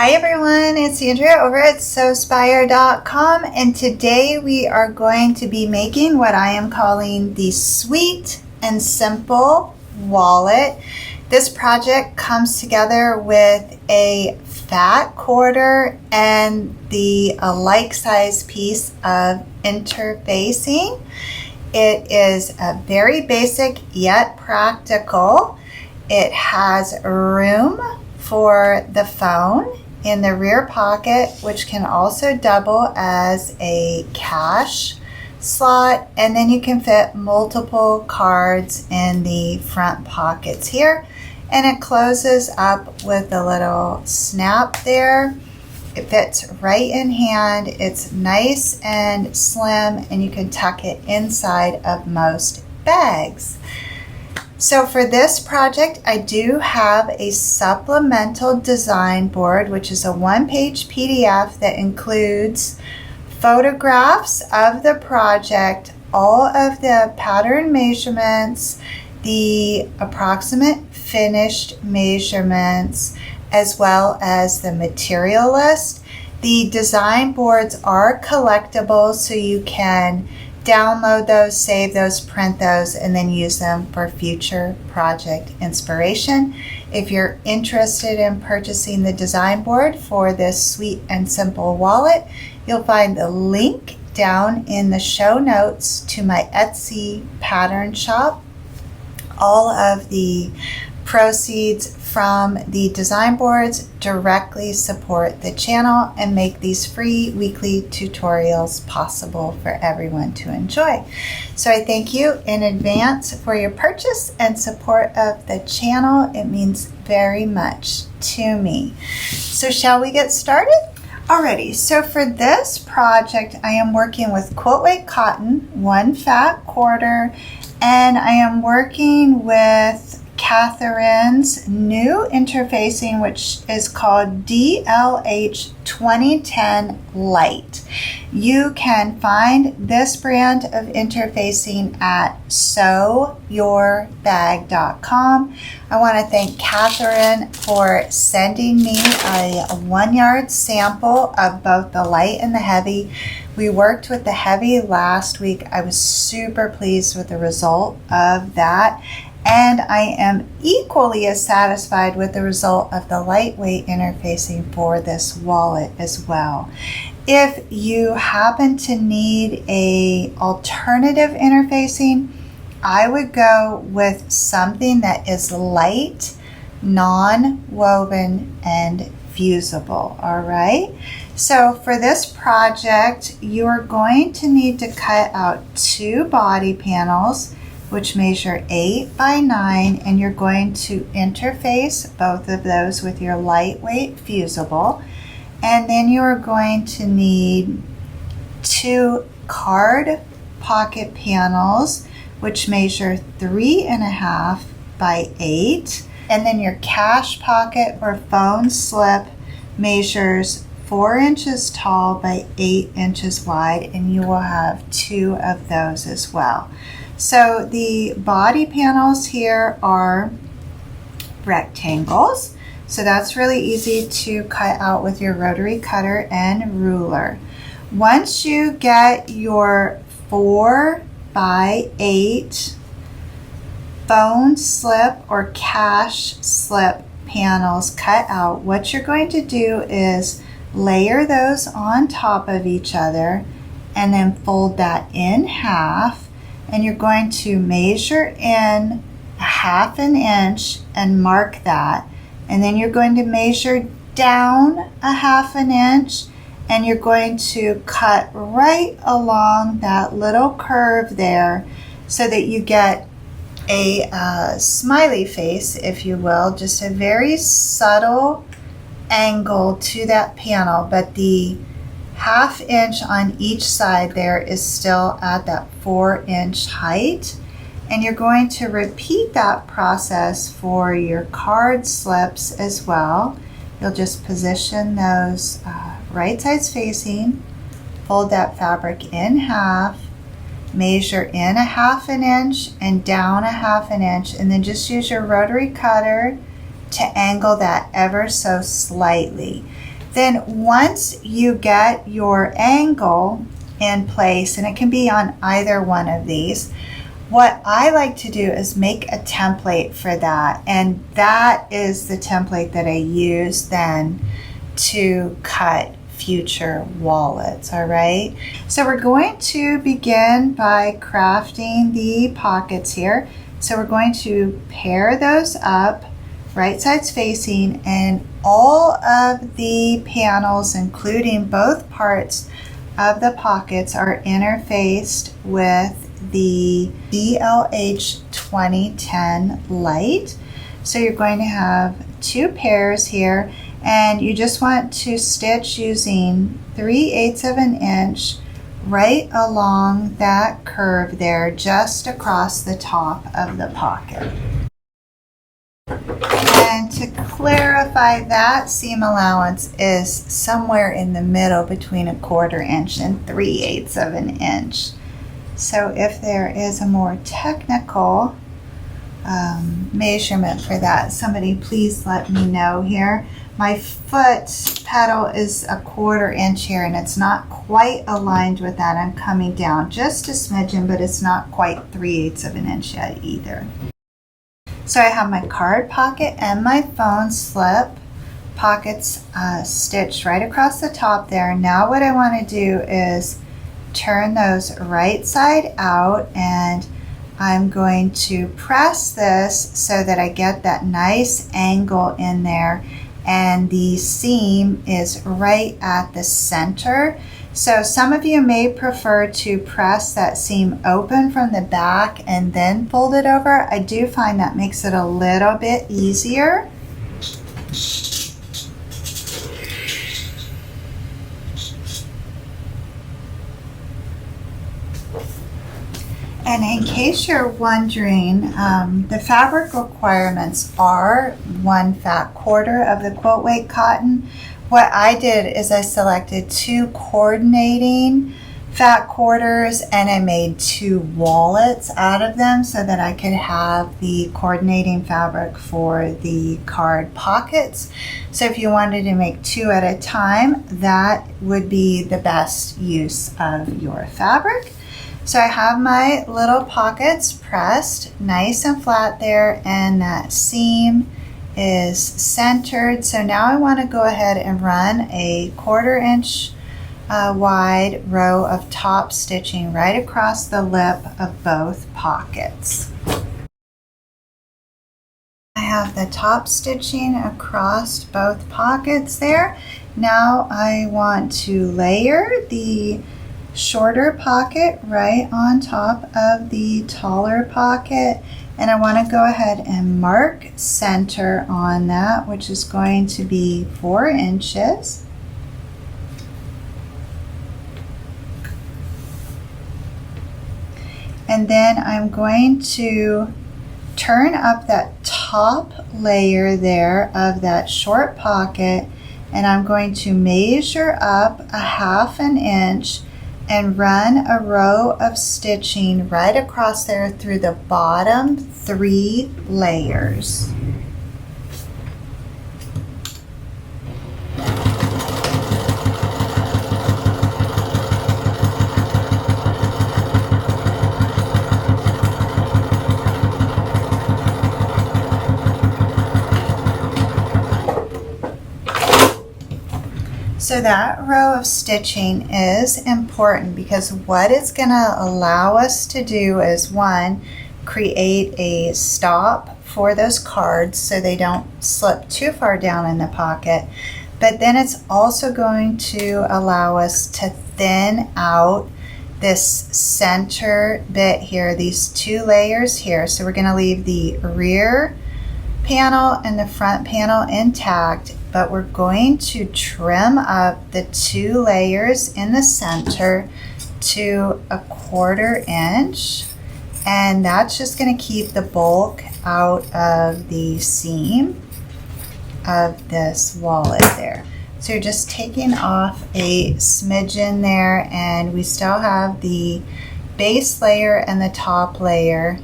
Hi everyone, it's Andrea over at Sewspire.com, and today we are going to be making what I am calling the Sweet and Simple Wallet. This project comes together with a fat quarter and the like size piece of interfacing. It is a very basic yet practical. It has room for the phone in the rear pocket, which can also double as a cash slot, and then you can fit multiple cards in the front pockets here, and it closes up with a little snap there. It fits right in hand. It's nice and slim, and you can tuck it inside of most bags. So for this project, I do have a supplemental design board, which is a one-page PDF that includes photographs of the project, all of the pattern measurements, the approximate finished measurements, as well as the material list. The design boards are collectible, so you can download those, save those, print those, and then use them for future project inspiration. If you're interested in purchasing the design board for this sweet and simple wallet, you'll find the link down in the show notes to my Etsy pattern shop. All of the proceeds from the design boards directly support the channel and make these free weekly tutorials possible for everyone to enjoy. So I thank you in advance for your purchase and support of the channel. It means very much to me. So shall we get started? Alrighty, so for this project, I am working with quilt weight cotton, one fat quarter, and I am working with Catherine's new interfacing, which is called DLH 2010 Light. You can find this brand of interfacing at sewyourbag.com. I want to thank Catherine for sending me a 1 yard sample of both the light and the heavy. We worked with the heavy last week. I was super pleased with the result of that. And I am equally as satisfied with the result of the lightweight interfacing for this wallet as well. If you happen to need a alternative interfacing, I would go with something that is light, non-woven, and fusible. All right. So for this project, you are going to need to cut out 2 body panels, which measure 8 by 9, and you're going to interface both of those with your lightweight fusible. And then you are going to need 2 card pocket panels, which measure 3.5 by 8. And then your cash pocket or phone slip measures 4 inches tall by 8 inches wide, and you will have 2 of those as well. So the body panels here are rectangles, so that's really easy to cut out with your rotary cutter and ruler. Once you get your 4 by 8 phone slip or cash slip panels cut out, what you're going to do is layer those on top of each other and then fold that in half. And you're going to measure in 1/2 inch and mark that. And then you're going to measure down 1/2 inch, and you're going to cut right along that little curve there so that you get a smiley face, if you will, just a very subtle angle to that panel, but the 1/2 inch on each side there is still at that 4 inch height. And you're going to repeat that process for your card slips as well. You'll just position those right sides facing, fold that fabric in half, measure in 1/2 inch and down 1/2 inch, and then just use your rotary cutter to angle that ever so slightly. Then once you get your angle in place, and it can be on either one of these, what I like to do is make a template for that, and that is the template that I use then to cut future wallets. All right, so we're going to begin by crafting the pockets here. So we're going to pair those up, right sides facing, and all of the panels, including both parts of the pockets, are interfaced with the DLH 2010 light. So you're going to have two pairs here, and you just want to stitch using 3/8 of an inch right along that curve there, just across the top of the pocket. And to clarify, that seam allowance is somewhere in the middle between 1/4 inch and 3/8 of an inch. So if there is a more technical measurement for that, somebody please let me know here. My foot pedal is 1/4 inch here, and it's not quite aligned with that. I'm coming down just a smidgen, but it's not quite 3/8 of an inch yet either. So I have my card pocket and my phone slip pockets stitched right across the top there. Now what I want to do is turn those right side out, and I'm going to press this so that I get that nice angle in there, and the seam is right at the center. So some of you may prefer to press that seam open from the back and then fold it over. I do find that makes it a little bit easier. And in case you're wondering, the fabric requirements are 1 fat quarter of the quilt weight cotton. What I did is I selected 2 coordinating fat quarters, and I made 2 wallets out of them so that I could have the coordinating fabric for the card pockets. So if you wanted to make 2 at a time, that would be the best use of your fabric. So I have my little pockets pressed nice and flat there, and that seam is centered. So now I want to go ahead and run a 1/4 inch wide row of top stitching right across the lip of both pockets. I have the top stitching across both pockets there. Now I want to layer the shorter pocket right on top of the taller pocket, and I want to go ahead and mark center on that, which is going to be 4 inches. And then I'm going to turn up that top layer there of that short pocket, and I'm going to measure up 1/2 an inch and run a row of stitching right across there through the bottom 3 layers. So that row of stitching is important because what it's going to allow us to do is, 1, create a stop for those cards so they don't slip too far down in the pocket, but then it's also going to allow us to thin out this center bit here, these 2 layers here. So we're going to leave the rear panel and the front panel intact, but we're going to trim up the 2 layers in the center to 1/4 inch, and that's just going to keep the bulk out of the seam of this wallet there. So you're just taking off a smidgen there, and we still have the base layer and the top layer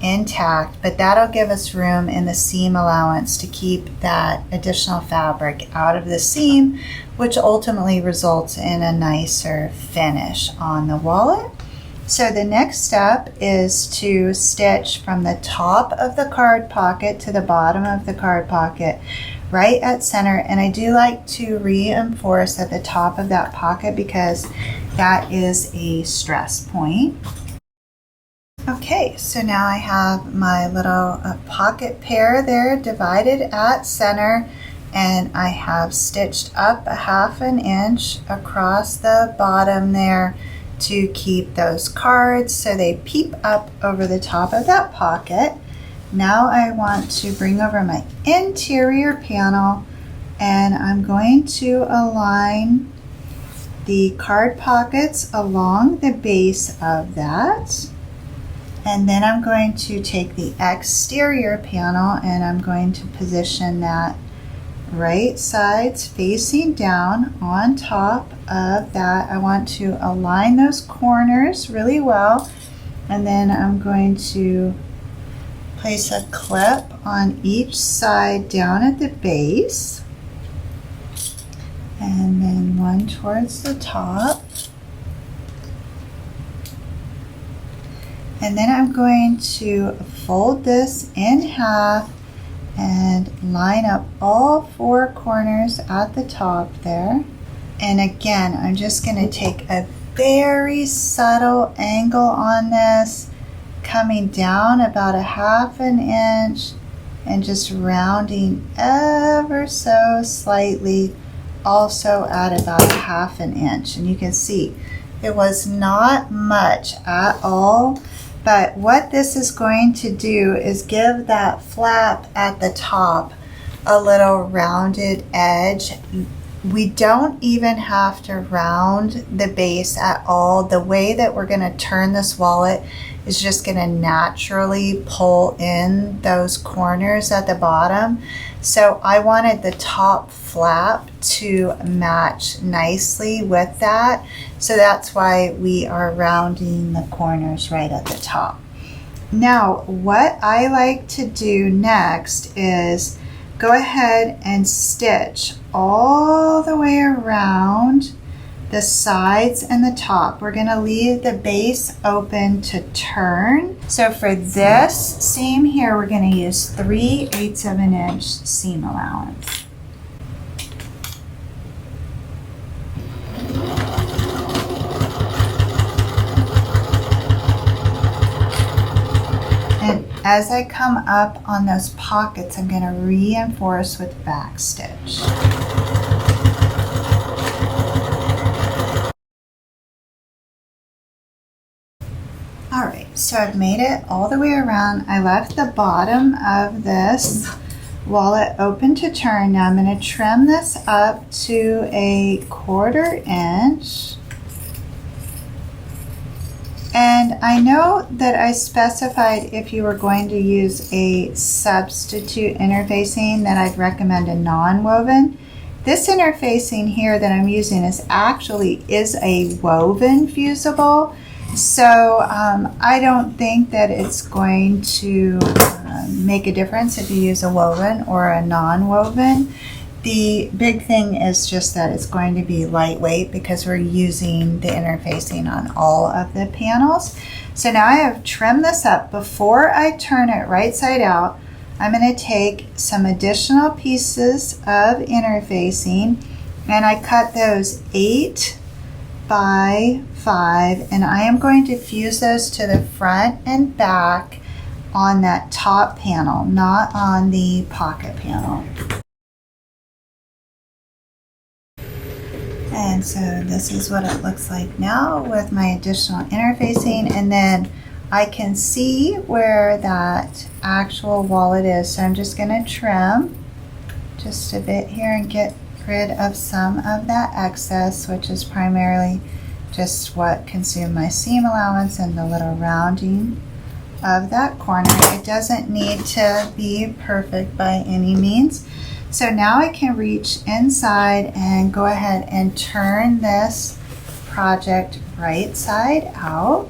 intact, but that'll give us room in the seam allowance to keep that additional fabric out of the seam, which ultimately results in a nicer finish on the wallet. So the next step is to stitch from the top of the card pocket to the bottom of the card pocket right at center, and I do like to reinforce at the top of that pocket because that is a stress point. Okay, so now I have my little pocket pair there divided at center, and I have stitched up a 1/2 inch across the bottom there to keep those cards so they peep up over the top of that pocket. Now I want to bring over my interior panel, and I'm going to align the card pockets along the base of that. And then I'm going to take the exterior panel and I'm going to position that right sides facing down on top of that. I want to align those corners really well, and then I'm going to place a clip on each side down at the base, and then one towards the top. And then I'm going to fold this in half and line up all 4 corners at the top there. And again, I'm just going to take a very subtle angle on this, coming down about a 1/2 inch and just rounding ever so slightly, also at about a 1/2 inch. And you can see it was not much at all. But what this is going to do is give that flap at the top a little rounded edge. We don't even have to round the base at all. The way that we're going to turn this wallet is just going to naturally pull in those corners at the bottom. So I wanted the top flap to match nicely with that. So that's why we are rounding the corners right at the top. Now, what I like to do next is go ahead and stitch all the way around the sides and the top. We're going to leave the base open to turn. So for this seam here, we're going to use 3/8 of an inch seam allowance. And as I come up on those pockets, I'm going to reinforce with back stitch. Alright, so I've made it all the way around. I left the bottom of this wallet open to turn. Now I'm going to trim this up to a 1/4 inch. And I know that I specified if you were going to use a substitute interfacing that I'd recommend a non-woven. This interfacing here that I'm using is a woven fusible. So I don't think that it's going to make a difference if you use a woven or a non-woven. The big thing is just that it's going to be lightweight because we're using the interfacing on all of the panels. So now I have trimmed this up. Before I turn it right side out, I'm going to take some additional pieces of interfacing, and I cut those 8 by 5, and I am going to fuse those to the front and back on that top panel, not on the pocket panel. And so this is what it looks like now with my additional interfacing, and then I can see where that actual wallet is. So I'm just going to trim just a bit here and get rid of some of that excess, which is primarily just what consumed my seam allowance and the little rounding of that corner. It doesn't need to be perfect by any means. So now I can reach inside and go ahead and turn this project right side out.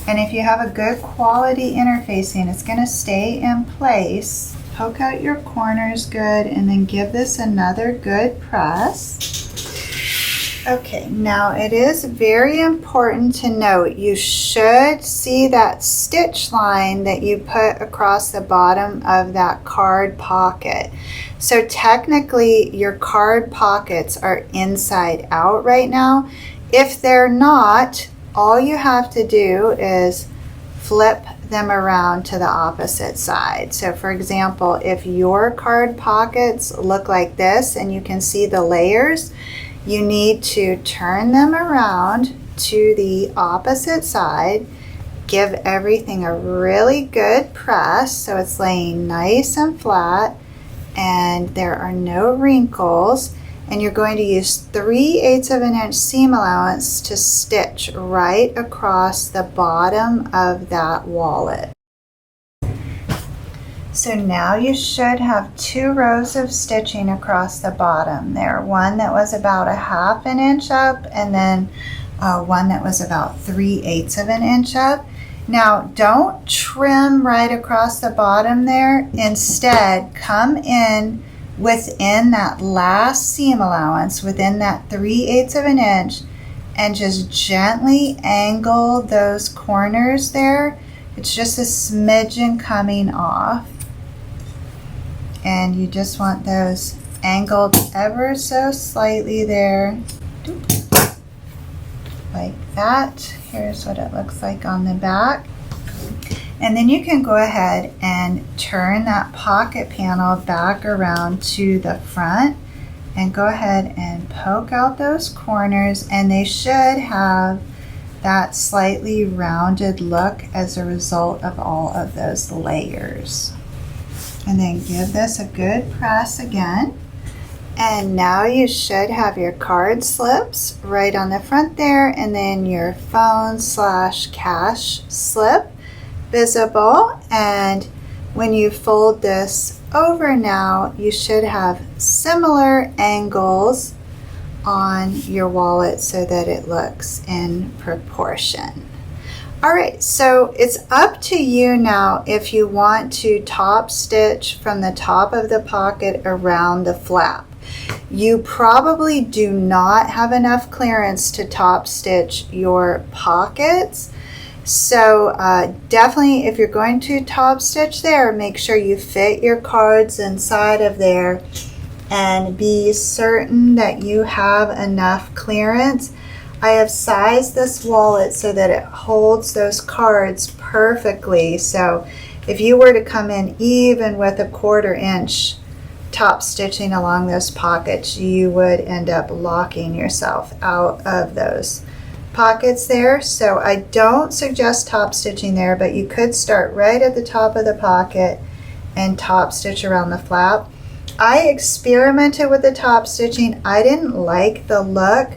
And if you have a good quality interfacing, it's going to stay in place. Poke out your corners good and then give this another good press. Okay, now it is very important to note you should see that stitch line that you put across the bottom of that card pocket. So technically your card pockets are inside out right now. If they're not, all you have to do is flip them around to the opposite side. So for example, if your card pockets look like this and you can see the layers, you need to turn them around to the opposite side, give everything a really good press so it's laying nice and flat and there are no wrinkles, and you're going to use 3/8 of an inch seam allowance to stitch right across the bottom of that wallet. So now you should have 2 rows of stitching across the bottom there. One that was about 1/2 inch up and then one that was about 3/8 of an inch up. Now don't trim right across the bottom there. Instead, come in within that last seam allowance, within that 3/8 of an inch, and just gently angle those corners there. It's just a smidgen coming off. And you just want those angled ever so slightly there, like that. Here's what it looks like on the back. And then you can go ahead and turn that pocket panel back around to the front and go ahead and poke out those corners, and they should have that slightly rounded look as a result of all of those layers. And then give this a good press again. And now you should have your card slips right on the front there, and then your phone/cash slip visible. And when you fold this over now, you should have similar angles on your wallet so that it looks in proportion. All right, so it's up to you now if you want to top stitch from the top of the pocket around the flap. You probably do not have enough clearance to top stitch your pockets. So definitely if you're going to top stitch there, make sure you fit your cards inside of there and be certain that you have enough clearance. I have sized this wallet so that it holds those cards perfectly. So if you were to come in even with 1/4 inch top stitching along those pockets, you would end up locking yourself out of those pockets there. So I don't suggest top stitching there, but you could start right at the top of the pocket and top stitch around the flap. I experimented with the top stitching. I didn't like the look.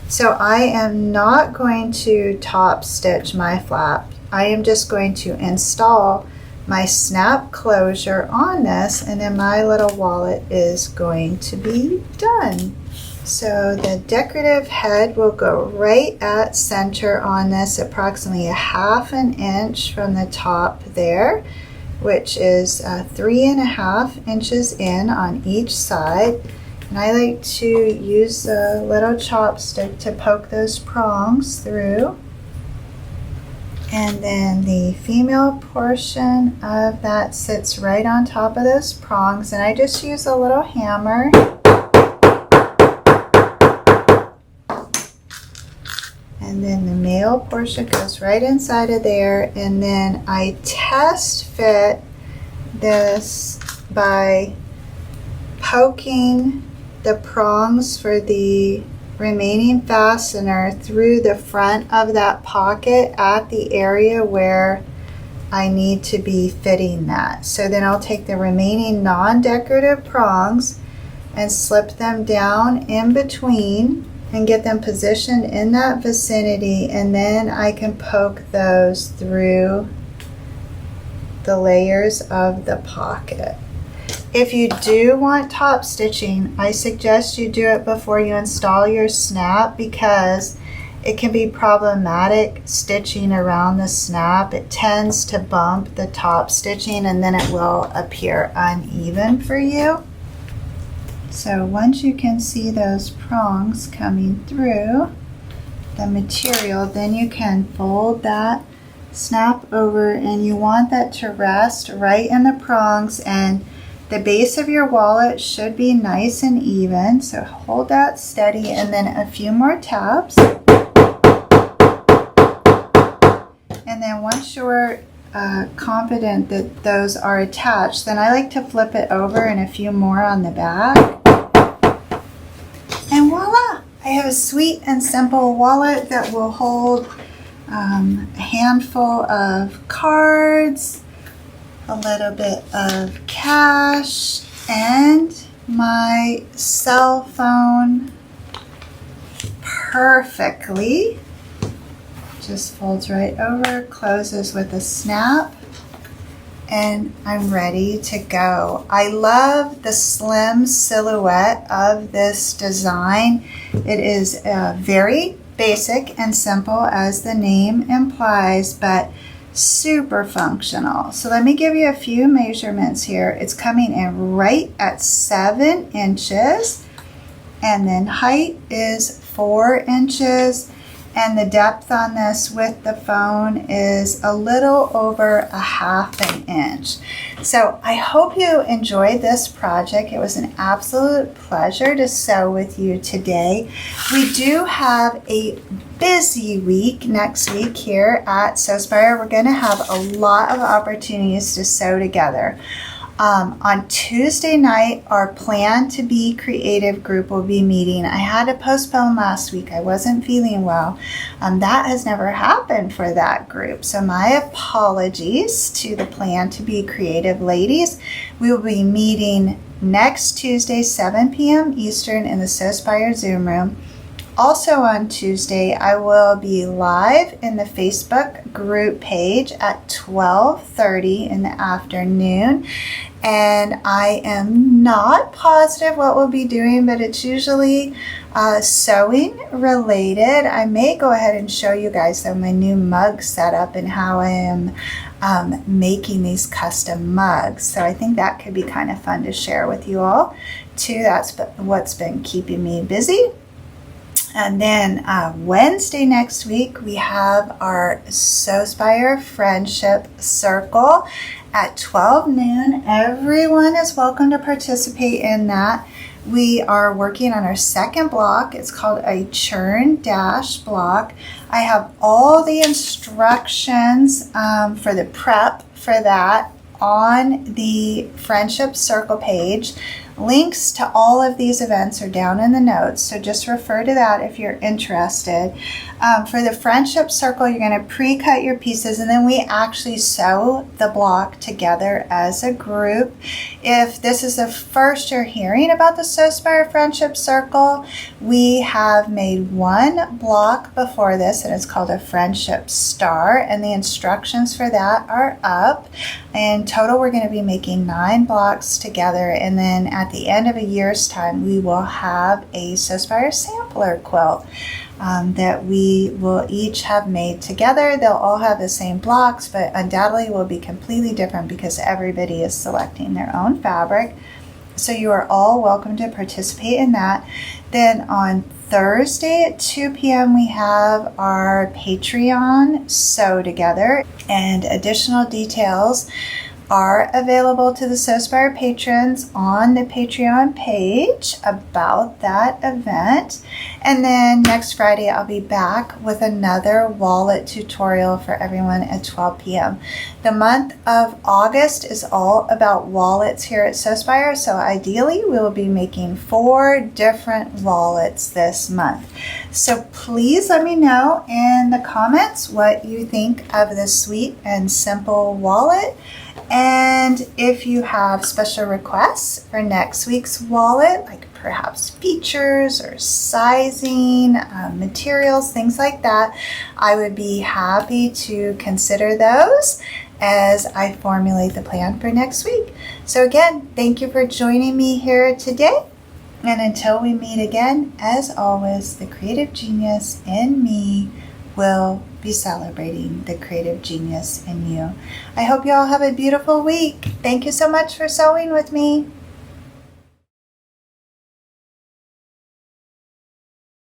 So I am not going to top stitch my flap. I am just going to install my snap closure on this, and then my little wallet is going to be done. So the decorative head will go right at center on this, approximately 1/2 inch from the top there, which is 3.5 inches in on each side. And I like to use the little chopstick to poke those prongs through. And then the female portion of that sits right on top of those prongs. And I just use a little hammer. And then the male portion goes right inside of there. And then I test fit this by poking the prongs for the remaining fastener through the front of that pocket at the area where I need to be fitting that. So then I'll take the remaining non-decorative prongs and slip them down in between and get them positioned in that vicinity, and then I can poke those through the layers of the pocket. If you do want top stitching, I suggest you do it before you install your snap, because it can be problematic stitching around the snap. It tends to bump the top stitching and then it will appear uneven for you. So once you can see those prongs coming through the material, then you can fold that snap over, and you want that to rest right in the prongs, and the base of your wallet should be nice and even. So hold that steady, and then a few more taps. And then once you're confident that those are attached, then I like to flip it over and a few more on the back. And voila! I have a sweet and simple wallet that will hold a handful of cards, a little bit of cash, and my cell phone perfectly. Just folds right over, closes with a snap, and I'm ready to go. I love the slim silhouette of this design. It is very basic and simple, as the name implies, but super functional. So let me give you a few measurements here. It's coming in right at 7 inches, and then height is 4 inches. And the depth on this with the phone is a little over a 1/2 inch. So I hope you enjoyed this project. It was an absolute pleasure to sew with you today. We do have a busy week next week here at Sewspire. We're going to have a lot of opportunities to sew together. On Tuesday night, our Plan to Be Creative group will be meeting. I had to postpone last week. I wasn't feeling well. That has never happened for that group. So my apologies to the Plan to Be Creative ladies. We will be meeting next Tuesday, 7 p.m. Eastern in the Sewspire Zoom room. Also on Tuesday, I will be live in the Facebook group page at 12:30 in the afternoon. And I am not positive what we'll be doing, but it's usually sewing related. I may go ahead and show you guys though my new mug setup and how I am making these custom mugs. So I think that could be kind of fun to share with you all too. That's what's been keeping me busy. And then Wednesday next week, we have our Sewspire Friendship Circle at 12 noon. Everyone is welcome to participate in that. We are working on our second block. It's called a churn dash block. I have all the instructions for the prep for that on the Friendship Circle page. Links to all of these events are down in the notes, so just refer to that if you're interested. For the Friendship Circle, you're going to pre-cut your pieces, and then we actually sew the block together as a group. If this is the first you're hearing about the Sewspire Friendship Circle, we have made one block before this, and it's called a Friendship Star, and the instructions for that are up. In total, we're going to be making 9 blocks together, and then at the end of a year's time, we will have a Sewspire sampler quilt that we will each have made together. They'll all have the same blocks, but undoubtedly will be completely different because everybody is selecting their own fabric. So you are all welcome to participate in that. Then on Thursday at 2 p.m. we have our Patreon Sew Together, and additional details are available to the Sewspire patrons on the Patreon page about that event. And then next Friday, I'll be back with another wallet tutorial for everyone at 12 p.m. The month of August is all about wallets here at Sewspire, so ideally we will be making 4 different wallets this month. So please let me know in the comments what you think of this sweet and simple wallet. And if you have special requests for next week's wallet, like perhaps features or sizing, materials, things like that, I would be happy to consider those as I formulate the plan for next week. So again, thank you for joining me here today. And until we meet again, as always, the creative genius in me will be celebrating the creative genius in you. I hope you all have a beautiful week. Thank you so much for sewing with me.